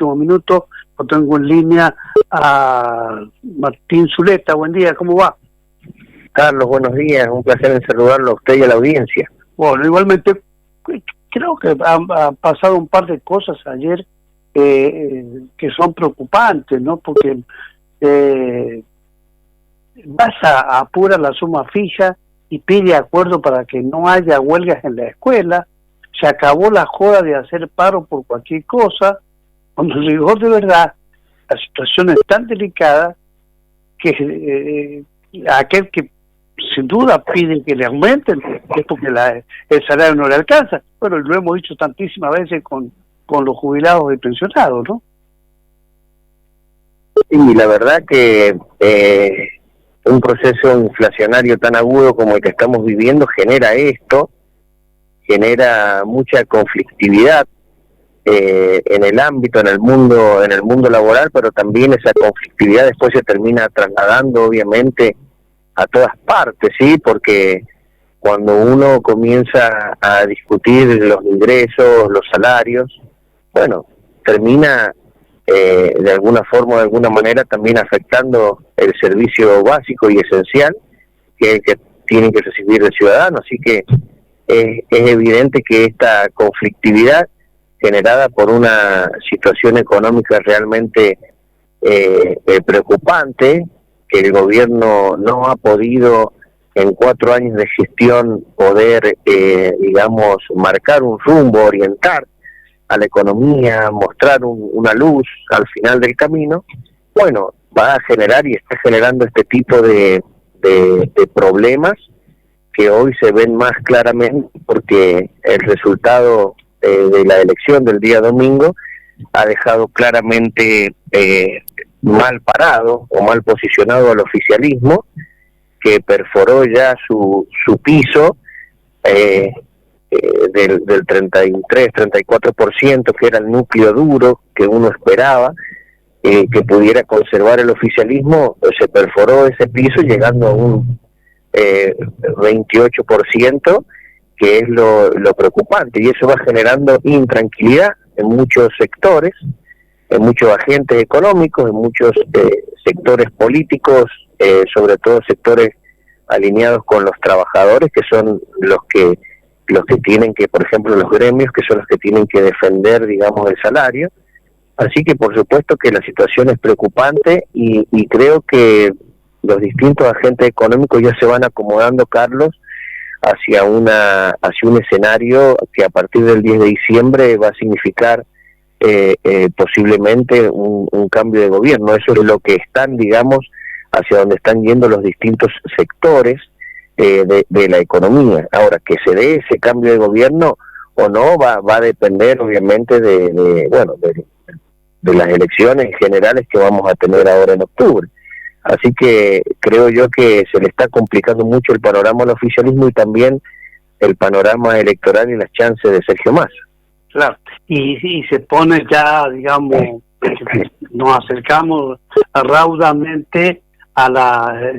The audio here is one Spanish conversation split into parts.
último minuto, lo tengo en línea a Martín Zuleta. Buen día, ¿cómo va? Carlos, buenos días, un placer en saludarlo a usted y a la audiencia. Bueno, igualmente, creo que han pasado un par de cosas ayer que son preocupantes, ¿no? Porque vas a apurar la suma fija y pide acuerdo para que no haya huelgas en la escuela. Se acabó la joda de hacer paro por cualquier cosa. Cuando en rigor de verdad, la situación es tan delicada que aquel que sin duda pide que le aumenten es porque el salario no le alcanza. Bueno, lo hemos dicho tantísimas veces con los jubilados y pensionados, ¿no? Y la verdad que un proceso inflacionario tan agudo como el que estamos viviendo genera esto, genera mucha conflictividad en el ámbito, en el mundo laboral, pero también esa conflictividad después se termina trasladando obviamente a todas partes, ¿sí? Porque cuando uno comienza a discutir los ingresos, los salarios, bueno, termina de alguna forma o de alguna manera también afectando el servicio básico y esencial que tienen que recibir el ciudadano. Así que es evidente que esta conflictividad generada por una situación económica realmente preocupante, que el gobierno no ha podido en 4 años de gestión poder, digamos, marcar un rumbo, orientar a la economía, mostrar una luz al final del camino, bueno, va a generar y está generando este tipo de problemas que hoy se ven más claramente porque el resultado de la elección del día domingo ha dejado claramente mal parado o mal posicionado al oficialismo, que perforó ya su piso del 33-34%, que era el núcleo duro que uno esperaba que pudiera conservar el oficialismo. Se perforó ese piso llegando a un 28%, que es lo preocupante, y eso va generando intranquilidad en muchos sectores, en muchos agentes económicos, en muchos sectores políticos, sobre todo sectores alineados con los trabajadores, que son los que tienen que, por ejemplo, los gremios, que son los que tienen que defender, digamos, el salario. Así que por supuesto que la situación es preocupante y creo que los distintos agentes económicos ya se van acomodando, Carlos, hacia un escenario que a partir del 10 de diciembre va a significar posiblemente un cambio de gobierno. Eso es lo que están, digamos, hacia donde están yendo los distintos sectores de la economía. Ahora, que se dé ese cambio de gobierno o no va a depender obviamente de las elecciones generales que vamos a tener ahora en octubre. Así que creo yo que se le está complicando mucho el panorama al oficialismo y también el panorama electoral y las chances de Sergio Massa. Claro, y se pone ya, digamos, nos acercamos raudamente a la,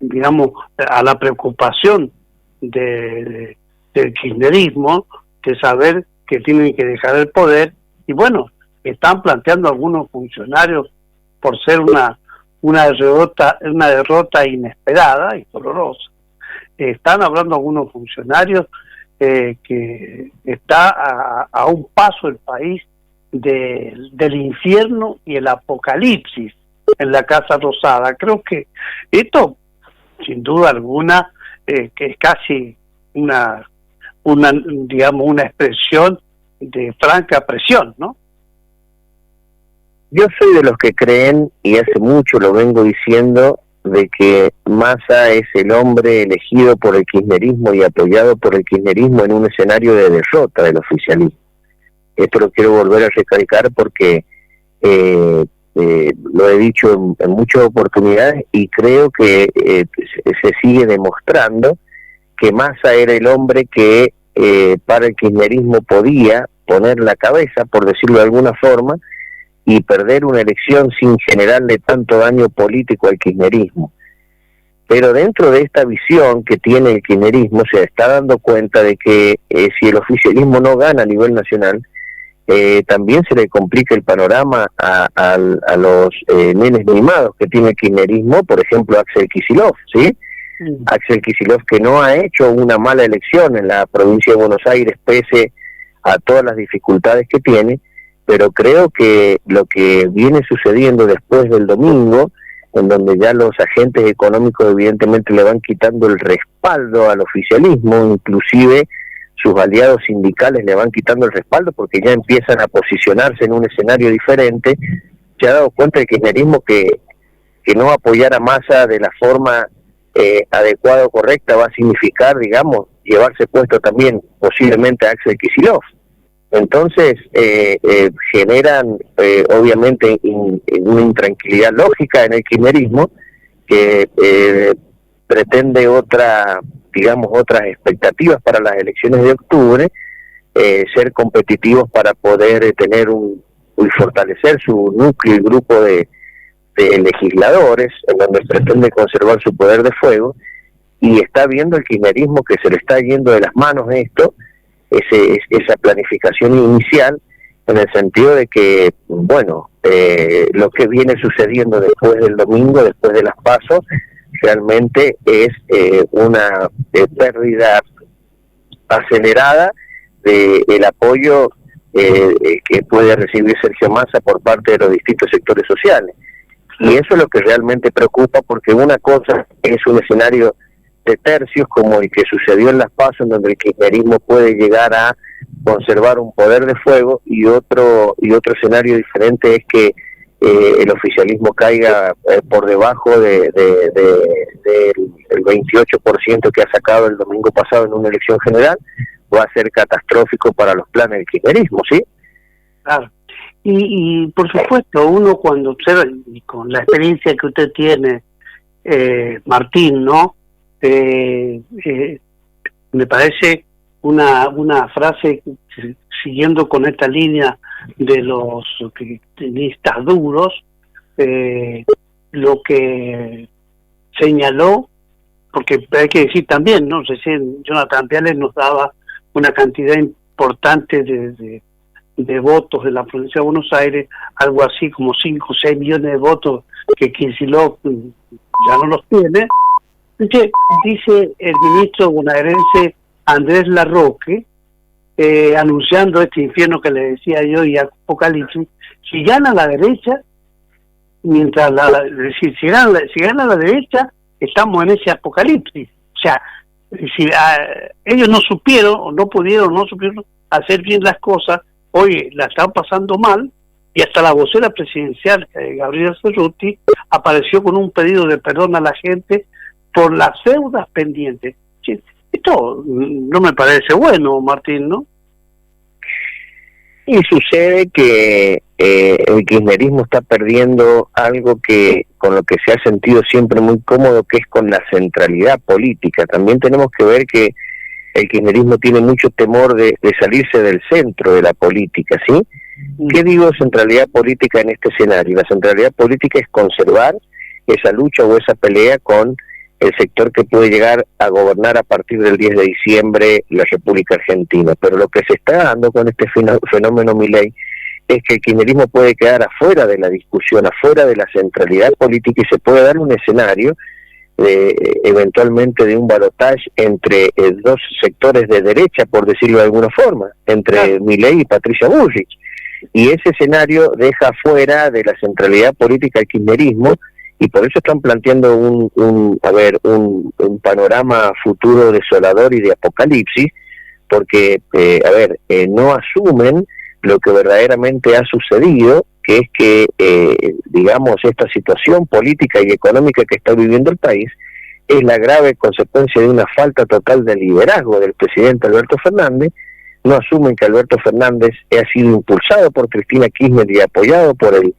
digamos, a la preocupación del kirchnerismo, de saber que tienen que dejar el poder, y bueno, están planteando algunos funcionarios por ser una derrota inesperada y dolorosa. Están hablando algunos funcionarios que está a un paso el país del infierno y el apocalipsis en la Casa Rosada. Creo que esto, sin duda alguna, que es casi una expresión de franca presión, ¿no? Yo soy de los que creen, y hace mucho lo vengo diciendo, de que Massa es el hombre elegido por el kirchnerismo y apoyado por el kirchnerismo en un escenario de derrota del oficialismo. Esto lo quiero volver a recalcar porque lo he dicho en muchas oportunidades y creo que se sigue demostrando que Massa era el hombre que para el kirchnerismo podía poner la cabeza, por decirlo de alguna forma, y perder una elección sin generarle tanto daño político al kirchnerismo. Pero dentro de esta visión que tiene el kirchnerismo se está dando cuenta de que si el oficialismo no gana a nivel nacional, también se le complica el panorama a los nenes mimados que tiene el kirchnerismo, por ejemplo Axel Kicillof, ¿sí? Axel Kicillof, que no ha hecho una mala elección en la provincia de Buenos Aires pese a todas las dificultades que tiene, pero creo que lo que viene sucediendo después del domingo, en donde ya los agentes económicos evidentemente le van quitando el respaldo al oficialismo, inclusive sus aliados sindicales le van quitando el respaldo porque ya empiezan a posicionarse en un escenario diferente, se ha dado cuenta el kirchnerismo que no apoyar a Massa de la forma adecuada o correcta va a significar, digamos, llevarse puesto también posiblemente a Axel Kicillof. Entonces generan obviamente una intranquilidad lógica en el kirchnerismo que pretende otras expectativas para las elecciones de octubre, ser competitivos para poder tener y fortalecer su núcleo y grupo de legisladores, en donde pretende conservar su poder de fuego, y está viendo el kirchnerismo que se le está yendo de las manos esto, esa planificación inicial, en el sentido de que, bueno, lo que viene sucediendo después del domingo, después de las PASO, realmente es una pérdida acelerada del apoyo que puede recibir Sergio Massa por parte de los distintos sectores sociales. Y eso es lo que realmente preocupa, porque una cosa es un escenario de tercios como el que sucedió en las PASO, en donde el kirchnerismo puede llegar a conservar un poder de fuego, y otro escenario diferente es que el oficialismo caiga por debajo del 28% que ha sacado el domingo pasado en una elección general. Va a ser catastrófico para los planes del kirchnerismo, ¿sí? Claro. Y por supuesto, uno cuando observa, y con la experiencia que usted tiene, Martín, ¿no? Me parece una frase, siguiendo con esta línea de los kirchneristas duros, lo que señaló, porque hay que decir también, ¿no? Recién Jonathan Viales nos daba una cantidad importante de votos de la provincia de Buenos Aires, algo así como 5 o 6 millones de votos que Kicillof ya no los tiene. Dice el ministro bonaerense Andrés Larroque, anunciando este infierno que le decía yo y apocalipsis: si gana la derecha, es decir, si gana la derecha, estamos en ese apocalipsis. O sea, si ellos no supieron hacer bien las cosas, hoy la están pasando mal, y hasta la vocera presidencial, Gabriela Cerruti, apareció con un pedido de perdón a la gente por las deudas pendientes. Esto no me parece bueno, Martín, ¿no? Y sucede que el kirchnerismo está perdiendo algo que con lo que se ha sentido siempre muy cómodo, que es con la centralidad política. También tenemos que ver que el kirchnerismo tiene mucho temor de salirse del centro de la política, ¿sí? ¿Qué digo centralidad política en este escenario? La centralidad política es conservar esa lucha o esa pelea con el sector que puede llegar a gobernar a partir del 10 de diciembre la República Argentina. Pero lo que se está dando con este fenómeno Milei es que el kirchnerismo puede quedar afuera de la discusión, afuera de la centralidad política, y se puede dar un escenario eventualmente de un balotaje entre dos sectores de derecha, por decirlo de alguna forma, entre Milei y Patricia Bullrich. Y ese escenario deja fuera de la centralidad política el kirchnerismo, y por eso están planteando un panorama futuro desolador y de apocalipsis, porque no asumen lo que verdaderamente ha sucedido, que es que digamos, esta situación política y económica que está viviendo el país es la grave consecuencia de una falta total de liderazgo del presidente Alberto Fernández. No asumen que Alberto Fernández ha sido impulsado por Cristina Kirchner y apoyado por el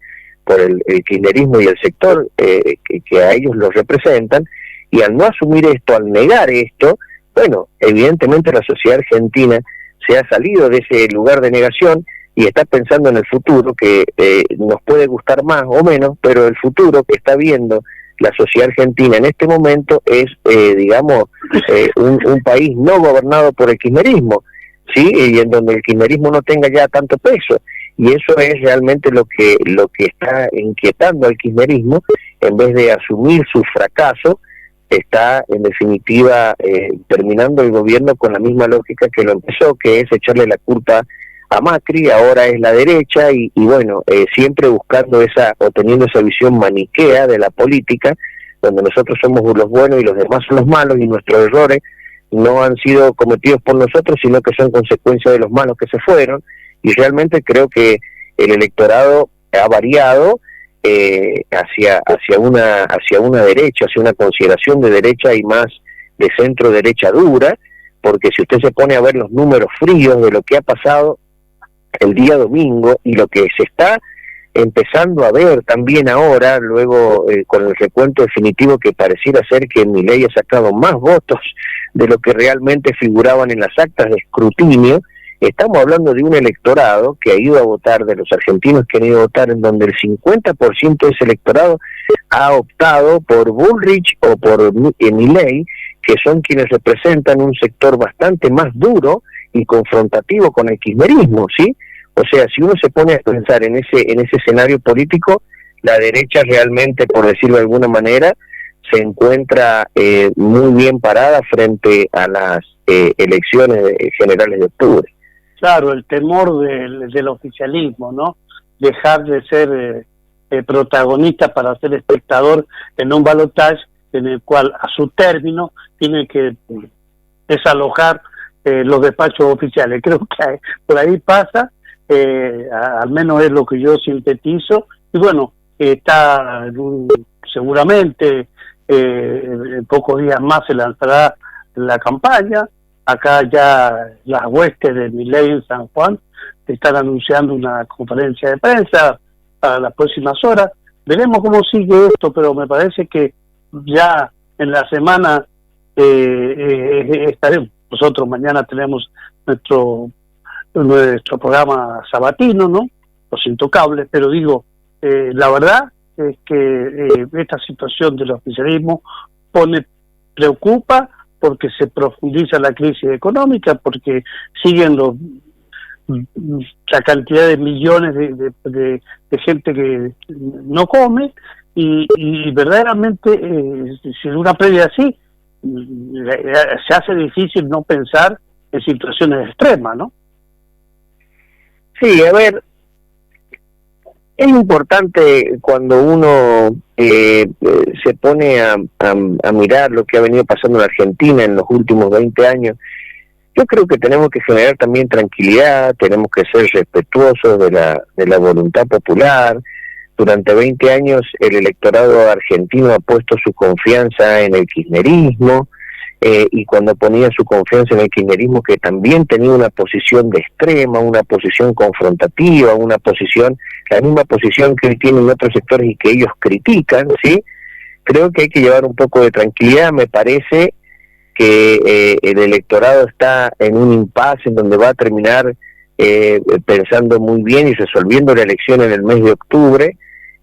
kirchnerismo y el sector que a ellos los representan, y al no asumir esto, al negar esto, bueno, evidentemente la sociedad argentina se ha salido de ese lugar de negación y está pensando en el futuro, que nos puede gustar más o menos, pero el futuro que está viendo la sociedad argentina en este momento es, un país no gobernado por el kirchnerismo. ¿sí? Y en donde el kirchnerismo no tenga ya tanto peso. Y eso es realmente lo que está inquietando al kirchnerismo. En vez de asumir su fracaso, está en definitiva terminando el gobierno con la misma lógica que lo empezó, que es echarle la culpa a Macri. Ahora es la derecha y bueno, siempre buscando o teniendo esa visión maniquea de la política, donde nosotros somos los buenos y los demás son los malos, y nuestros errores no han sido cometidos por nosotros, sino que son consecuencia de los malos que se fueron. Y realmente creo que el electorado ha variado hacia una derecha, hacia una consideración de derecha y más de centro derecha dura, porque si usted se pone a ver los números fríos de lo que ha pasado el día domingo y lo que se está empezando a ver también ahora, luego con el recuento definitivo, que pareciera ser que Milei ha sacado más votos de lo que realmente figuraban en las actas de escrutinio. Estamos hablando de un electorado que ha ido a votar, de los argentinos que han ido a votar, en donde el 50% de ese electorado ha optado por Bullrich o por Milei, que son quienes representan un sector bastante más duro y confrontativo con el kirchnerismo, ¿sí? O sea, si uno se pone a pensar en ese escenario político, la derecha realmente, por decirlo de alguna manera, se encuentra muy bien parada frente a las elecciones generales de octubre. Claro, el temor del oficialismo, ¿no? Dejar de ser protagonista para ser espectador en un balotaje en el cual a su término tiene que desalojar los despachos oficiales. Creo que por ahí pasa, al menos es lo que yo sintetizo, y bueno, está seguramente en pocos días más se lanzará la campaña. Acá ya las huestes de Milei en San Juan están anunciando una conferencia de prensa para las próximas horas. Veremos cómo sigue esto, pero me parece que ya en la semana estaremos. Nosotros mañana tenemos nuestro programa sabatino, ¿no? Los Intocables, pero digo, la verdad es que esta situación del oficialismo preocupa, porque se profundiza la crisis económica, porque siguen la cantidad de millones de gente que no come, y verdaderamente sin una previa así se hace difícil no pensar en situaciones extremas, ¿no? Sí, a ver, es importante cuando uno se pone a mirar lo que ha venido pasando en Argentina en los últimos 20 años. Yo creo que tenemos que generar también tranquilidad, tenemos que ser respetuosos de la voluntad popular. Durante 20 años el electorado argentino ha puesto su confianza en el kirchnerismo, y cuando ponía su confianza en el kirchnerismo, que también tenía una posición de extrema, una posición confrontativa, la misma posición que hoy tienen otros sectores y que ellos critican, ¿sí? Creo que hay que llevar un poco de tranquilidad. Me parece que el electorado está en un impasse en donde va a terminar pensando muy bien y resolviendo la elección en el mes de octubre.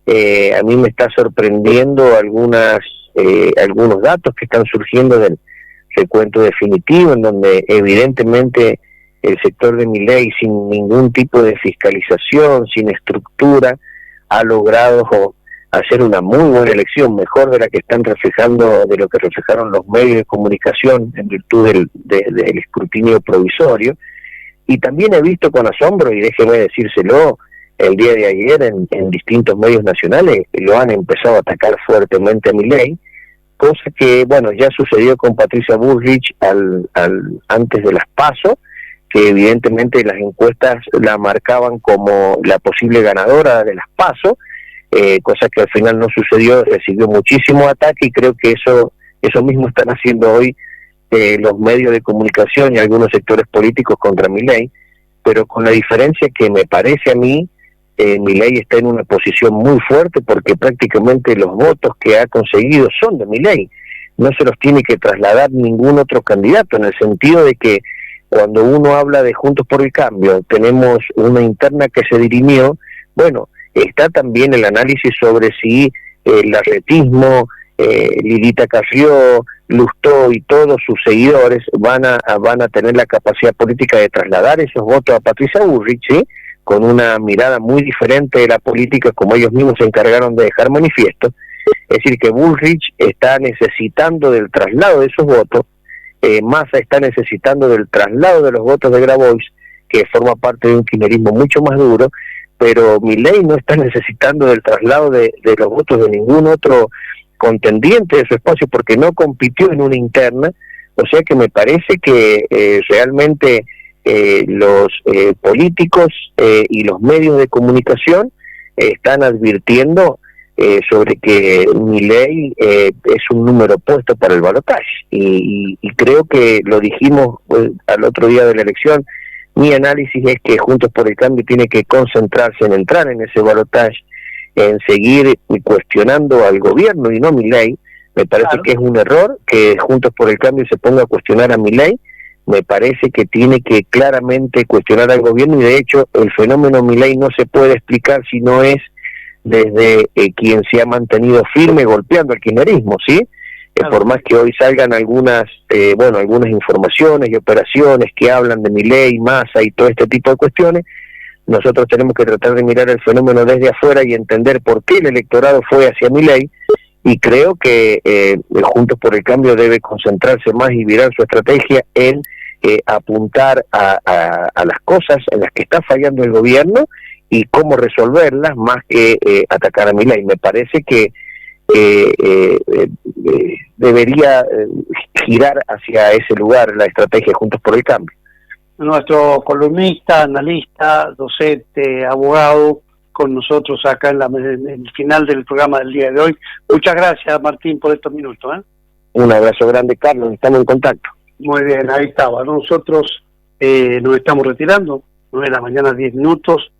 A mí me está sorprendiendo algunos datos que están surgiendo del recuento definitivo, en donde evidentemente el sector de Milei, sin ningún tipo de fiscalización, sin estructura, ha logrado hacer una muy buena elección, mejor de la que de lo que reflejaron los medios de comunicación en virtud del escrutinio provisorio. Y también he visto con asombro, y déjeme decírselo, el día de ayer en distintos medios nacionales lo han empezado a atacar fuertemente a Milei, cosa que, bueno, ya sucedió con Patricia Bullrich antes de las PASO, que evidentemente las encuestas la marcaban como la posible ganadora de las PASO, cosa que al final no sucedió, recibió muchísimo ataque, y creo que eso mismo están haciendo hoy los medios de comunicación y algunos sectores políticos contra Milei, pero con la diferencia que me parece a mí, Milei está en una posición muy fuerte, porque prácticamente los votos que ha conseguido son de Milei, no se los tiene que trasladar ningún otro candidato, en el sentido de que cuando uno habla de Juntos por el Cambio, tenemos una interna que se dirimió. Bueno, está también el análisis sobre si el larretismo, Lilita Carrió, Lustó y todos sus seguidores van a tener la capacidad política de trasladar esos votos a Patricia Bullrich, ¿sí?, con una mirada muy diferente de la política, como ellos mismos se encargaron de dejar manifiesto. Es decir, que Bullrich está necesitando del traslado de esos votos, Massa está necesitando del traslado de los votos de Grabois, que forma parte de un kirchnerismo mucho más duro, pero Milei no está necesitando del traslado de los votos de ningún otro contendiente de su espacio, porque no compitió en una interna. O sea que me parece que realmente los políticos y los medios de comunicación están advirtiendo sobre que Milei es un número puesto para el balotaje, y creo que lo dijimos al otro día de la elección. Mi análisis es que Juntos por el Cambio tiene que concentrarse en entrar en ese balotaje, en seguir cuestionando al gobierno y no Milei. Me parece que es un error que Juntos por el Cambio se ponga a cuestionar a Milei. Me parece que tiene que claramente cuestionar al gobierno, y de hecho el fenómeno Milei no se puede explicar si no es desde quien se ha mantenido firme golpeando al kirchnerismo, ¿sí? Por más que hoy salgan algunas informaciones y operaciones que hablan de Milei, Massa y todo este tipo de cuestiones, nosotros tenemos que tratar de mirar el fenómeno desde afuera y entender por qué el electorado fue hacia Milei, y creo que Juntos por el Cambio debe concentrarse más y virar su estrategia en apuntar a las cosas en las que está fallando el gobierno y cómo resolverlas, más que atacar a Milei. Me parece que debería girar hacia ese lugar la estrategia de Juntos por el Cambio. Nuestro columnista, analista, docente, abogado, con nosotros acá en el final del programa del día de hoy. Muchas gracias, Martín, por estos minutos. Un abrazo grande, Carlos, estamos en contacto. Muy bien, ahí estaba. Nosotros nos estamos retirando, 9 de la mañana, 10 minutos.